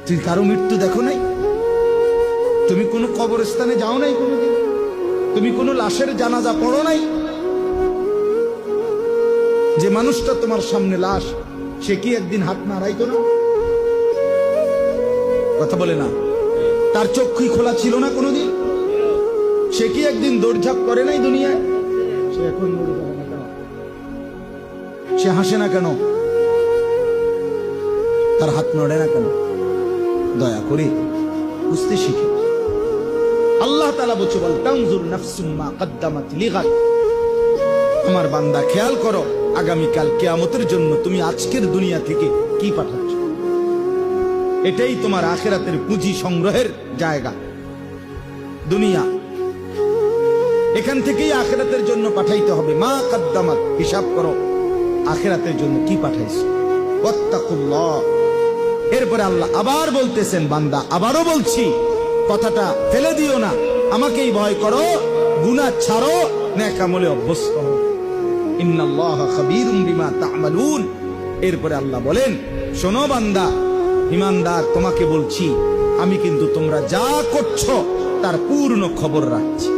তুই কারো মৃত্যু দেখো নাই? তুমি কোনো কবরস্থানে যাও নাই কোনোদিন? তুমি কোনো লাশের জানাজা পড়ো নাই? যে মানুষটা তোমার সামনে লাশ, সে কি একদিন হাত নাড়াইতো না? কথা বলে না? তার চক্ষুই খোলা ছিল না কোনোদিন? সে কি একদিন দৌড়ঝাঁপ করে নাই দুনিয়ায়? সে এখন মরে যাবে না কেন? সে হাসে না কেন? তার হাত নড়ে না কেন? দয়া করে বুঝতে শিখে। আল্লাহ তাআলা বলছে, বল তানজুর নাফসুম মা কদ্দামাত লিগাদ। আমার বান্দা, খেয়াল করো আগামীকাল কিয়ামতের জন্য তুমি আজকের দুনিয়া থেকে কি পাঠাচ্ছ। এটাই তোমার আখিরাতের পুঁজি সংগ্রহের জায়গা। দুনিয়া, এখান থেকেই আখিরাতের জন্য পাঠাইতে হবে। মা কদ্দামাত, হিসাব করো আখিরাতের জন্য কি পাঠাইছো। ওয়াত্তাকুল্লাহ। এরপরে আল্লাহ আবার বলতেছেন, বান্দা আবারও বলছি, কথাটা ফেলে দিও না, আমাকেই ভয় করো, গুনাহ ছাড়ো, নেক আমলে অভ্যস্ত হও। ইন্নাল্লাহা খাবীরুম বিমা তা'মালুন। এরপরে আল্লাহ বলেন, শোনো বান্দা ঈমানদার, তোমাকে বলছি আমি কিন্তু তোমরা যা করছো তার পূর্ণ খবর রাখছি।